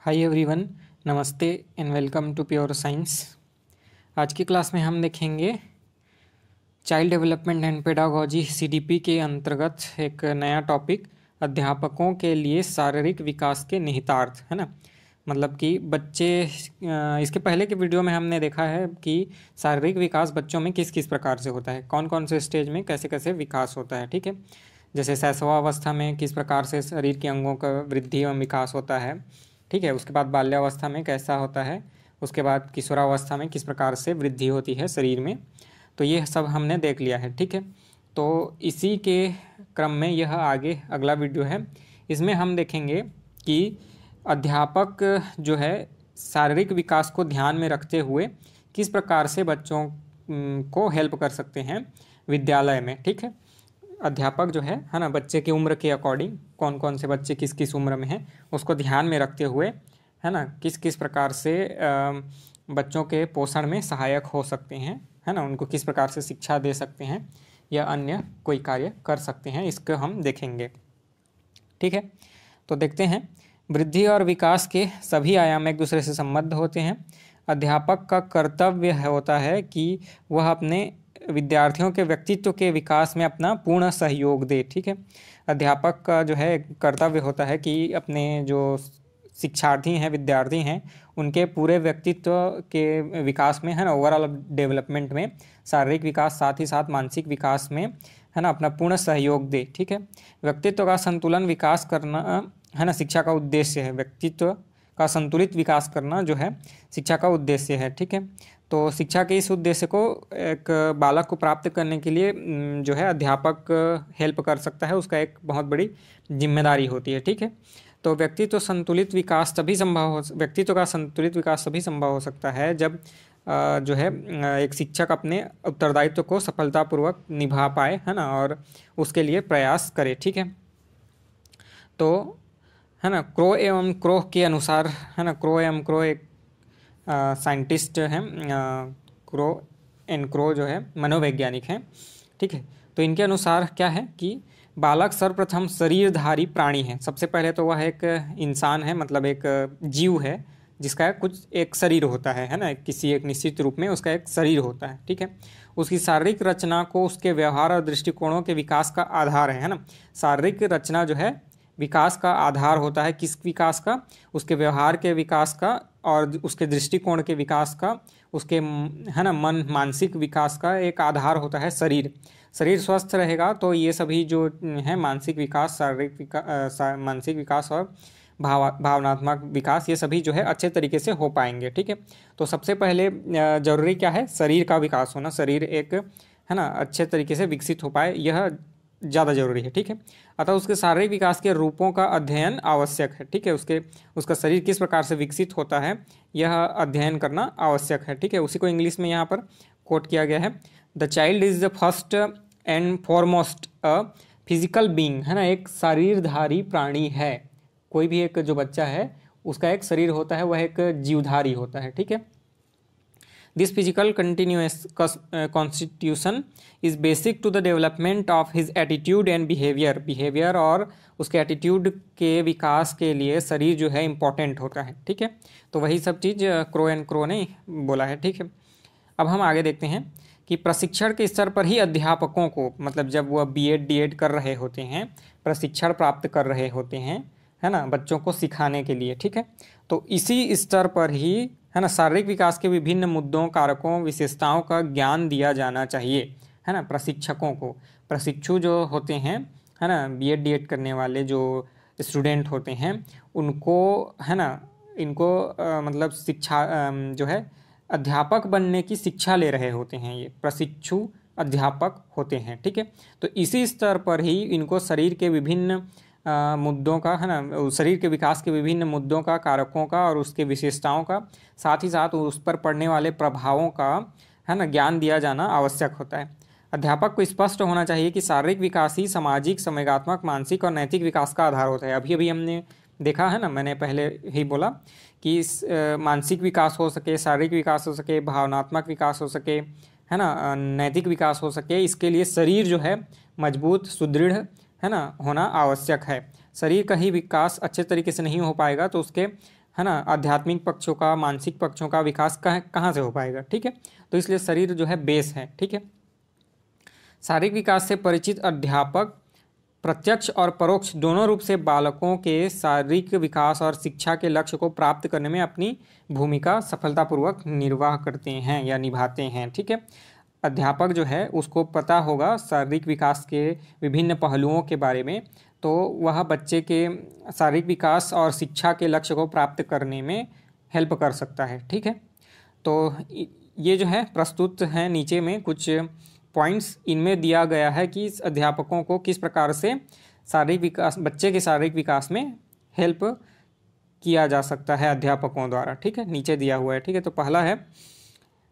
हाय everyone, नमस्ते and welcome to pure science. आज की क्लास में हम देखेंगे child development and pedagogy CDP के अंतर्गत एक नया टॉपिक, अध्यापकों के लिए शारीरिक विकास के निहितार्थ, है ना। मतलब कि बच्चे, इसके पहले के वीडियो में हमने देखा है कि शारीरिक विकास बच्चों में किस किस प्रकार से होता है, कौन कौन से स्टेज में कैसे कैसे विकास होता है, ठीक है। जैसे शैशवावस्था में किस प्रकार से शरीर के अंगों का वृद्धि एवं विकास होता है, ठीक है। उसके बाद बाल्यावस्था में कैसा होता है, उसके बाद किशोरावस्था में किस प्रकार से वृद्धि होती है शरीर में, तो ये सब हमने देख लिया है, ठीक है। तो इसी के क्रम में यह आगे अगला वीडियो है, इसमें हम देखेंगे कि अध्यापक जो है शारीरिक विकास को ध्यान में रखते हुए किस प्रकार से बच्चों को हेल्प कर सकते हैं विद्यालय में, ठीक है। अध्यापक जो है ना, बच्चे की उम्र के अकॉर्डिंग कौन कौन से बच्चे किस किस उम्र में हैं उसको ध्यान में रखते हुए, है ना, किस किस प्रकार से बच्चों के पोषण में सहायक हो सकते हैं, है ना, उनको किस प्रकार से शिक्षा दे सकते हैं या अन्य कोई कार्य कर सकते हैं, इसको हम देखेंगे, ठीक है। तो देखते हैं, वृद्धि और विकास के सभी आयाम एक दूसरे से संबद्ध होते हैं। अध्यापक का कर्तव्य होता है कि वह अपने विद्यार्थियों के व्यक्तित्व के विकास में अपना पूर्ण सहयोग दे, ठीक है। अध्यापक का जो है कर्तव्य होता है कि अपने जो शिक्षार्थी हैं, विद्यार्थी हैं, उनके पूरे व्यक्तित्व के विकास में, है ना, ओवरऑल डेवलपमेंट में, शारीरिक विकास साथ ही साथ मानसिक विकास में, है ना, अपना पूर्ण सहयोग दे, ठीक है। व्यक्तित्व का संतुलन विकास करना, है ना, शिक्षा का उद्देश्य है। व्यक्तित्व का संतुलित विकास करना जो है शिक्षा का उद्देश्य है, ठीक है। तो शिक्षा के इस उद्देश्य को एक बालक को प्राप्त करने के लिए जो है अध्यापक हेल्प कर सकता है, उसका एक बहुत बड़ी जिम्मेदारी होती है, ठीक है। तो व्यक्तित्व का संतुलित विकास तभी संभव हो सकता है जब जो है एक शिक्षक अपने उत्तरदायित्व को सफलतापूर्वक निभा पाए, है ना, और उसके लिए प्रयास करे, ठीक है। तो है ना, क्रो एवं क्रो के अनुसार, है ना, क्रो एवं क्रो एक साइंटिस्ट हैं, क्रो एंड क्रो जो है मनोवैज्ञानिक हैं, ठीक है। तो इनके अनुसार क्या है कि बालक सर्वप्रथम शरीरधारी प्राणी है। सबसे पहले तो वह एक इंसान है, मतलब एक जीव है जिसका कुछ एक शरीर होता है ना, किसी एक निश्चित रूप में उसका एक शरीर होता है, ठीक है। उसकी शारीरिक रचना को उसके व्यवहार और दृष्टिकोणों के विकास का आधार है ना। शारीरिक रचना जो है विकास का आधार होता है, किस विकास का, उसके व्यवहार के विकास का और उसके दृष्टिकोण के विकास का, उसके, है ना, मन मानसिक विकास का एक आधार होता है शरीर। शरीर स्वस्थ रहेगा तो ये सभी जो है मानसिक विकास, शारीरिक विकास, मानसिक विकास और भावनात्मक विकास, ये सभी जो है अच्छे तरीके से हो पाएंगे, ठीक है। तो सबसे पहले जरूरी क्या है, शरीर का विकास होना, शरीर एक, है ना, अच्छे तरीके से विकसित हो पाए, यह ज़्यादा जरूरी है, ठीक है। अतः उसके शारीरिक विकास के रूपों का अध्ययन आवश्यक है, ठीक है। उसका शरीर किस प्रकार से विकसित होता है यह अध्ययन करना आवश्यक है, ठीक है। उसी को इंग्लिश में यहाँ पर कोट किया गया है, the child is the first and foremost a physical being, है ना, एक शरीरधारी प्राणी है। कोई भी एक जो बच्चा है उसका एक शरीर होता है, वह एक जीवधारी होता है, ठीक है। This physical continuous constitution is basic to the development of his attitude and behavior. Behavior और उसके attitude के विकास के लिए शरीर जो है इम्पोर्टेंट होता है, ठीक है। तो वही सब चीज़ क्रो एंड क्रो ने बोला है, ठीक है। अब हम आगे देखते हैं कि प्रशिक्षण के स्तर पर ही अध्यापकों को, मतलब जब वह बीएड डीएड कर रहे होते हैं, प्रशिक्षण प्राप्त कर रहे होते हैं, है ना, बच्चों को सिखाने के लिए, ठीक है। तो इसी स्तर पर ही, है ना, शारीरिक विकास के विभिन्न मुद्दों, कारकों, विशेषताओं का ज्ञान दिया जाना चाहिए, है ना, प्रशिक्षकों को। प्रशिक्षु जो होते हैं, है ना, बीएड डीएड करने वाले जो स्टूडेंट होते हैं उनको, है ना, इनको मतलब शिक्षा जो है अध्यापक बनने की शिक्षा ले रहे होते हैं, ये प्रशिक्षु अध्यापक होते हैं, ठीक है। तो इसी स्तर पर ही इनको शरीर के विभिन्न मुद्दों का, है ना, शरीर के विकास के विभिन्न मुद्दों का, कारकों का और उसके विशेषताओं का, साथ ही साथ उस पर पड़ने वाले प्रभावों का, है ना, ज्ञान दिया जाना आवश्यक होता है। अध्यापक को स्पष्ट होना चाहिए कि शारीरिक विकास ही सामाजिक, संवेगात्मक, मानसिक और नैतिक विकास का आधार होता है। अभी अभी हमने देखा है ना, मैंने पहले ही बोला कि मानसिक विकास हो सके, शारीरिक विकास हो सके, भावनात्मक विकास हो सके, है ना, नैतिक विकास हो सके, इसके लिए शरीर जो है मजबूत, सुदृढ़, है ना, होना आवश्यक है। शरीर का ही विकास अच्छे तरीके से नहीं हो पाएगा तो उसके, है ना, आध्यात्मिक पक्षों का, मानसिक पक्षों का विकास कहाँ से हो पाएगा, ठीक है। तो इसलिए शरीर जो है बेस है, ठीक है। शारीरिक विकास से परिचित अध्यापक प्रत्यक्ष और परोक्ष दोनों रूप से बालकों के शारीरिक विकास और शिक्षा के लक्ष्य को प्राप्त करने में अपनी भूमिका सफलतापूर्वक निर्वाह करते हैं या निभाते हैं, ठीक है। अध्यापक जो है उसको पता होगा शारीरिक विकास के विभिन्न पहलुओं के बारे में, तो वह बच्चे के शारीरिक विकास और शिक्षा के लक्ष्य को प्राप्त करने में हेल्प कर सकता है, ठीक है। तो ये जो है प्रस्तुत है नीचे में कुछ पॉइंट्स, इनमें दिया गया है कि अध्यापकों को किस प्रकार से शारीरिक विकास, बच्चे के शारीरिक विकास में हेल्प किया जा सकता है अध्यापकों द्वारा, ठीक है। नीचे दिया हुआ है, ठीक है। तो पहला है,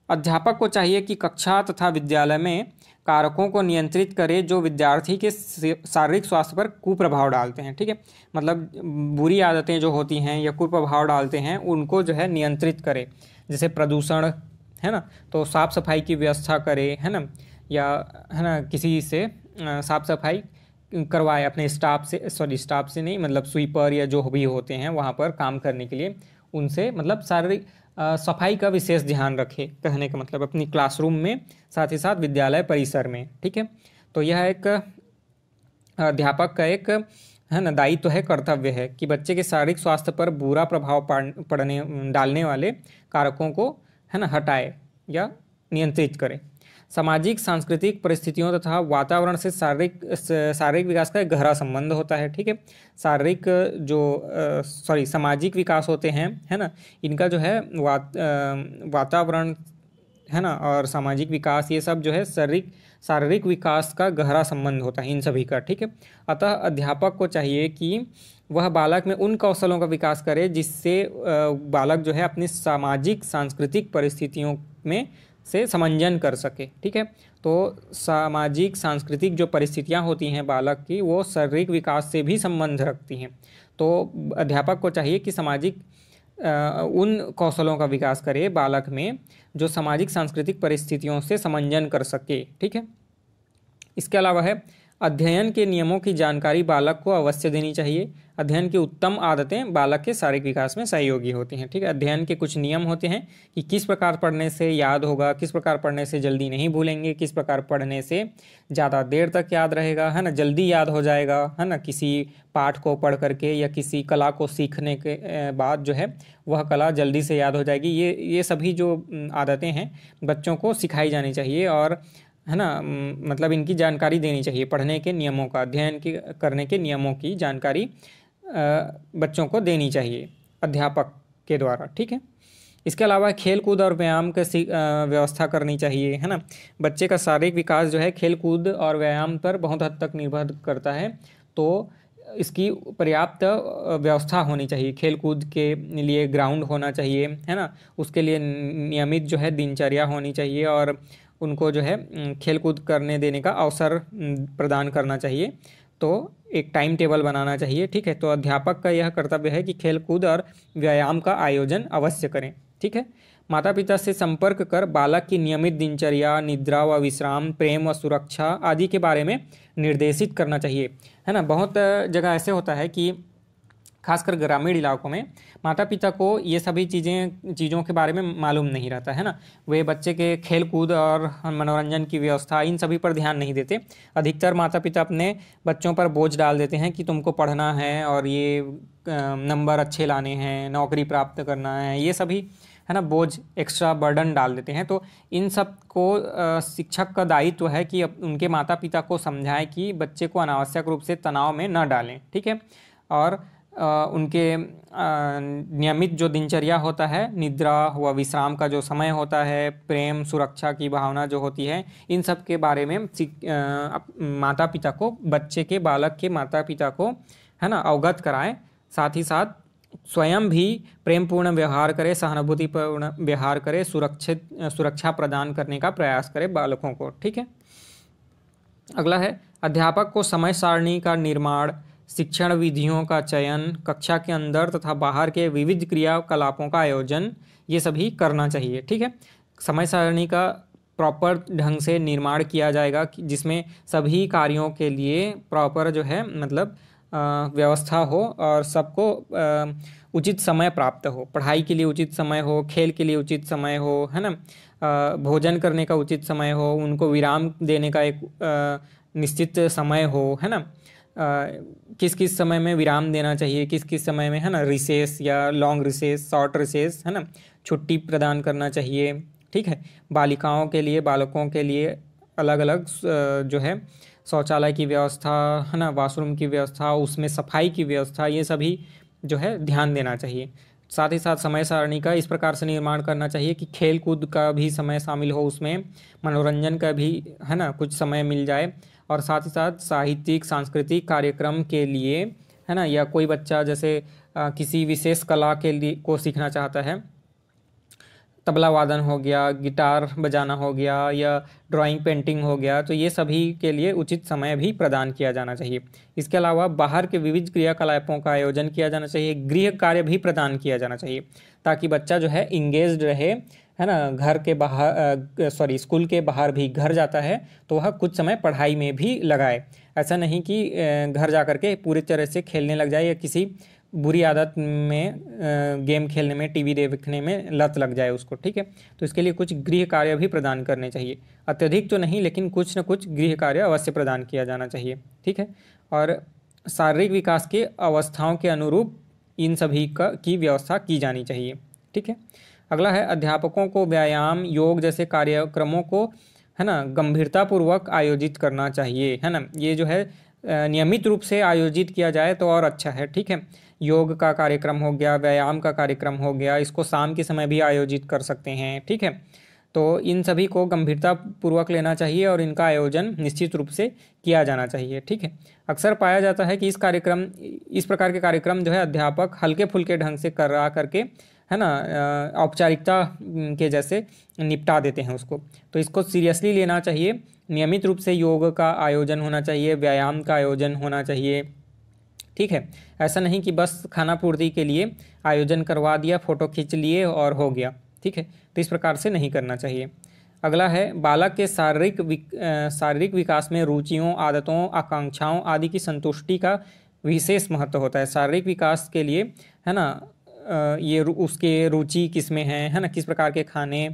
अध्यापक को चाहिए कि कक्षा तथा विद्यालय में कारकों को नियंत्रित करे जो विद्यार्थी के शारीरिक स्वास्थ्य पर कुप्रभाव डालते हैं, ठीक है। मतलब बुरी आदतें जो होती हैं या कुप्रभाव डालते हैं उनको जो है नियंत्रित करे, जैसे प्रदूषण, है ना, तो साफ सफाई की व्यवस्था करे, है ना, या है ना किसी से साफ सफाई करवाए अपने स्टाफ से, स्टाफ से नहीं, मतलब स्वीपर या जो भी होते हैं वहाँ पर काम करने के लिए, उनसे मतलब शारीरिक सफाई का विशेष ध्यान रखे, कहने का मतलब अपनी क्लासरूम में, साथ ही साथ विद्यालय परिसर में, ठीक है। तो यह एक अध्यापक का एक है ना दायित्व है, कर्तव्य है कि बच्चे के शारीरिक स्वास्थ्य पर बुरा प्रभाव पड़ने डालने वाले कारकों को है ना हटाए या नियंत्रित करे। सामाजिक सांस्कृतिक परिस्थितियों तथा वातावरण से शारीरिक विकास का एक गहरा संबंध होता है, ठीक है। शारीरिक जो सामाजिक विकास होते हैं, है ना, इनका जो है वातावरण, है ना, और सामाजिक विकास, ये सब जो है शारीरिक विकास का गहरा संबंध होता है इन सभी का, ठीक है। अतः अध्यापक को चाहिए कि वह बालक में उन कौशलों का विकास करे जिससे बालक जो है अपनी सामाजिक सांस्कृतिक परिस्थितियों में से समंजन कर सके, ठीक है। तो सामाजिक सांस्कृतिक जो परिस्थितियां होती हैं बालक की, वो शारीरिक विकास से भी संबंध रखती हैं। तो अध्यापक को चाहिए कि सामाजिक उन कौशलों का विकास करे बालक में जो सामाजिक सांस्कृतिक परिस्थितियों से समंजन कर सके, ठीक है। इसके अलावा है, अध्ययन के नियमों की जानकारी बालक को अवश्य देनी चाहिए। अध्ययन की उत्तम आदतें बालक के शारीरिक विकास में सहयोगी होती हैं, ठीक है। अध्ययन के कुछ नियम होते हैं कि किस प्रकार पढ़ने से याद होगा, किस प्रकार पढ़ने से जल्दी नहीं भूलेंगे, किस प्रकार पढ़ने से ज़्यादा देर तक याद रहेगा, है ना, जल्दी याद हो जाएगा, है ना, किसी पाठ को पढ़ करके या किसी कला को सीखने के बाद जो है वह कला जल्दी से याद हो जाएगी। ये सभी जो आदतें हैं बच्चों को सिखाई जानी चाहिए और है ना, मतलब इनकी जानकारी देनी चाहिए। पढ़ने के नियमों का, अध्ययन की करने के नियमों की जानकारी बच्चों को देनी चाहिए अध्यापक के द्वारा, ठीक है। इसके अलावा खेल कूद और व्यायाम की व्यवस्था करनी चाहिए, है ना। बच्चे का शारीरिक विकास जो है खेल कूद और व्यायाम पर बहुत हद तक निर्भर करता है, तो इसकी पर्याप्त व्यवस्था होनी चाहिए। खेल कूद के लिए ग्राउंड होना चाहिए, है ना, उसके लिए नियमित जो है दिनचर्या होनी चाहिए और उनको जो है खेल कूद करने देने का अवसर प्रदान करना चाहिए। तो एक टाइम टेबल बनाना चाहिए, ठीक है। तो अध्यापक का यह कर्तव्य है कि खेल कूद और व्यायाम का आयोजन अवश्य करें, ठीक है। माता पिता से संपर्क कर बालक की नियमित दिनचर्या, निद्रा व विश्राम, प्रेम व सुरक्षा आदि के बारे में निर्देशित करना चाहिए, है ना। बहुत जगह ऐसे होता है कि खासकर ग्रामीण इलाकों में माता पिता को ये सभी चीज़ों के बारे में मालूम नहीं रहता है ना। वे बच्चे के खेल कूद और मनोरंजन की व्यवस्था इन सभी पर ध्यान नहीं देते। अधिकतर माता पिता अपने बच्चों पर बोझ डाल देते हैं कि तुमको पढ़ना है और ये नंबर अच्छे लाने हैं, नौकरी प्राप्त करना है, ये सभी है ना बोझ, एक्स्ट्रा बर्डन डाल देते हैं। तो इन सब को शिक्षक का दायित्व है कि उनके माता पिता को समझाएं कि बच्चे को अनावश्यक रूप से तनाव में न डालें, ठीक है। और उनके नियमित जो दिनचर्या होता है, निद्रा व विश्राम का जो समय होता है, प्रेम सुरक्षा की भावना जो होती है, इन सब के बारे में माता पिता को, बच्चे के, बालक के माता पिता को है ना अवगत कराएं। साथ ही साथ स्वयं भी प्रेमपूर्ण व्यवहार करे, सहानुभूतिपूर्ण व्यवहार करे, सुरक्षा प्रदान करने का प्रयास करे बालकों को, ठीक है। अगला है, अध्यापक को समय सारणी का निर्माण, शिक्षण विधियों का चयन, कक्षा के अंदर तथा बाहर के विविध क्रियाकलापों का आयोजन, ये सभी करना चाहिए, ठीक है। समय सारणी का प्रॉपर ढंग से निर्माण किया जाएगा जिसमें सभी कार्यों के लिए प्रॉपर जो है मतलब व्यवस्था हो और सबको उचित समय प्राप्त हो, पढ़ाई के लिए उचित समय हो, खेल के लिए उचित समय हो, है ना, भोजन करने का उचित समय हो, उनको विराम देने का एक निश्चित समय हो, है ना, किस किस समय में विराम देना चाहिए, किस किस समय में, है ना, रिसेस या लॉन्ग रिसेस, शॉर्ट रिसेस, है ना, छुट्टी प्रदान करना चाहिए। ठीक है, बालिकाओं के लिए, बालकों के लिए अलग अलग जो है शौचालय की व्यवस्था, है ना, वॉशरूम की व्यवस्था, उसमें सफाई की व्यवस्था, ये सभी जो है ध्यान देना चाहिए। साथ ही साथ समय सारणी का इस प्रकार से निर्माण करना चाहिए कि खेल कूद का भी समय शामिल हो उसमें, मनोरंजन का भी, है ना, कुछ समय मिल जाए, और साथ ही साथ साहित्यिक सांस्कृतिक कार्यक्रम के लिए, है ना, या कोई बच्चा जैसे किसी विशेष कला के लिए को सीखना चाहता है, तबला वादन हो गया, गिटार बजाना हो गया, या ड्राइंग पेंटिंग हो गया, तो ये सभी के लिए उचित समय भी प्रदान किया जाना चाहिए। इसके अलावा बाहर के विविध क्रियाकलापों का आयोजन किया जाना चाहिए, गृह कार्य भी प्रदान किया जाना चाहिए, ताकि बच्चा जो है इंगेज्ड रहे, है ना, घर के बाहर स्कूल के बाहर भी, घर जाता है तो वह कुछ समय पढ़ाई में भी लगाए। ऐसा नहीं कि घर जा कर के पूरी तरह से खेलने लग जाए या किसी बुरी आदत में, गेम खेलने में, टीवी देखने में लत लग जाए उसको। ठीक है, तो इसके लिए कुछ गृह कार्य भी प्रदान करने चाहिए, अत्यधिक तो नहीं लेकिन कुछ न कुछ गृह कार्य अवश्य प्रदान किया जाना चाहिए। ठीक है, और शारीरिक विकास के अवस्थाओं के अनुरूप इन सभी की व्यवस्था की जानी चाहिए। ठीक है, अगला है अध्यापकों को व्यायाम, योग जैसे कार्यक्रमों को, है ना, गंभीरतापूर्वक आयोजित करना चाहिए, है ना, ये जो है नियमित रूप से आयोजित किया जाए तो और अच्छा है। ठीक है, योग का कार्यक्रम हो गया, व्यायाम का कार्यक्रम हो गया, इसको शाम के समय भी आयोजित कर सकते हैं। ठीक है, तो इन सभी को गंभीरतापूर्वक लेना चाहिए और इनका आयोजन निश्चित रूप से किया जाना चाहिए। ठीक है, अक्सर पाया जाता है कि इस प्रकार के कार्यक्रम जो है अध्यापक हल्के फुल्के ढंग से करा करके, है ना, औपचारिकता के जैसे निपटा देते हैं उसको, तो इसको सीरियसली लेना चाहिए। नियमित रूप से योग का आयोजन होना चाहिए, व्यायाम का आयोजन होना चाहिए। ठीक है, ऐसा नहीं कि बस खाना पूर्ति के लिए आयोजन करवा दिया, फ़ोटो खींच लिए और हो गया। ठीक है, तो इस प्रकार से नहीं करना चाहिए। अगला है बालक के शारीरिक विकास में रुचियों, आदतों, आकांक्षाओं आदि की संतुष्टि का विशेष महत्व होता है। शारीरिक विकास के लिए, है ना, ये उसके रुचि किस में है ना, किस प्रकार के खाने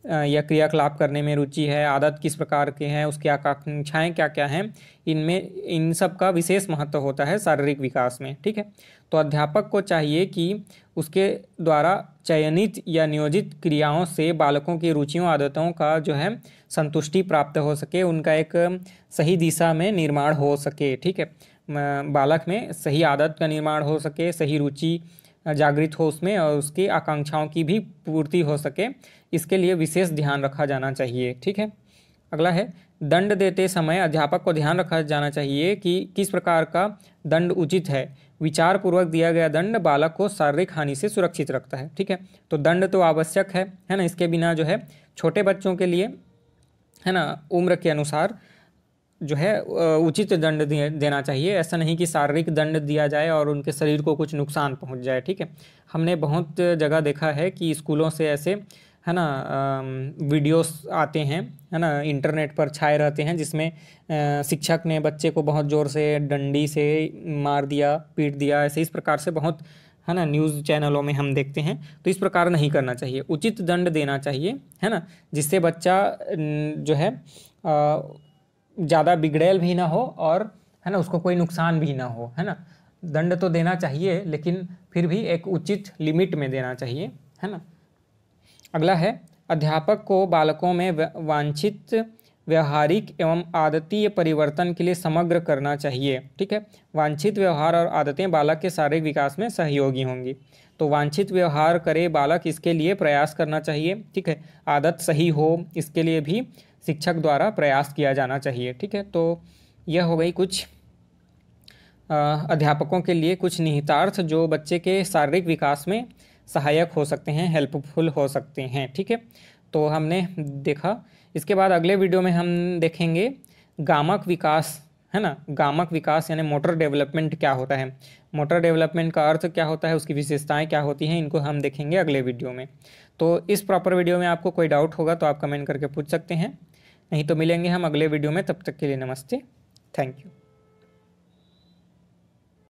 या क्रियाकलाप करने में रुचि है, आदत किस प्रकार के हैं, उसकी आकांक्षाएं क्या क्या हैं, इनमें इन सब का विशेष महत्व होता है शारीरिक विकास में। ठीक है, तो अध्यापक को चाहिए कि उसके द्वारा चयनित या नियोजित क्रियाओं से बालकों की रुचियों, आदतों का जो है संतुष्टि प्राप्त हो सके, उनका एक सही दिशा में निर्माण हो सके। ठीक है, बालक में सही आदत का निर्माण हो सके, सही रुचि जागृत हो उसमें, और उसकी आकांक्षाओं की भी पूर्ति हो सके, इसके लिए विशेष ध्यान रखा जाना चाहिए। ठीक है, अगला है दंड देते समय अध्यापक को ध्यान रखा जाना चाहिए कि किस प्रकार का दंड उचित है। विचार पूर्वक दिया गया दंड बालक को शारीरिक हानि से सुरक्षित रखता है। ठीक है, तो दंड तो आवश्यक है ना, इसके बिना जो है छोटे बच्चों के लिए, है ना, उम्र के अनुसार जो है उचित दंड देना चाहिए। ऐसा नहीं कि शारीरिक दंड दिया जाए और उनके शरीर को कुछ नुकसान पहुंच जाए। ठीक है, हमने बहुत जगह देखा है कि स्कूलों से ऐसे, है ना, वीडियोस आते हैं, है ना, इंटरनेट पर छाए रहते हैं, जिसमें शिक्षक ने बच्चे को बहुत ज़ोर से डंडी से मार दिया, पीट दिया, ऐसे इस प्रकार से बहुत, है ना, न्यूज़ चैनलों में हम देखते हैं। तो इस प्रकार नहीं करना चाहिए, उचित दंड देना चाहिए, है ना, जिससे बच्चा जो है ज़्यादा बिगड़ैल भी ना हो और, है ना, उसको कोई नुकसान भी ना हो। है ना, दंड तो देना चाहिए लेकिन फिर भी एक उचित लिमिट में देना चाहिए। है ना, अगला है अध्यापक को बालकों में वांछित व्यवहारिक एवं आदतीय परिवर्तन के लिए समग्र करना चाहिए। ठीक है, वांछित व्यवहार और आदतें बालक के शारीरिक विकास में सहयोगी होंगी, तो वांछित व्यवहार करे बालक, इसके लिए प्रयास करना चाहिए। ठीक है, आदत सही हो, इसके लिए भी शिक्षक द्वारा प्रयास किया जाना चाहिए। ठीक है, तो यह हो गई कुछ अध्यापकों के लिए कुछ निहितार्थ जो बच्चे के शारीरिक विकास में सहायक हो सकते हैं, हेल्पफुल हो सकते हैं। ठीक है, तो हमने देखा। इसके बाद अगले वीडियो में हम देखेंगे गामक विकास, है ना, गामक विकास यानी मोटर डेवलपमेंट क्या होता है, मोटर डेवलपमेंट का अर्थ क्या होता है, उसकी विशेषताएं क्या होती हैं, इनको हम देखेंगे अगले वीडियो में। तो इस प्रॉपर वीडियो में आपको कोई डाउट होगा तो आप कमेंट करके पूछ सकते हैं, नहीं तो मिलेंगे हम अगले वीडियो में। तब तक के लिए नमस्ते, थैंक यू।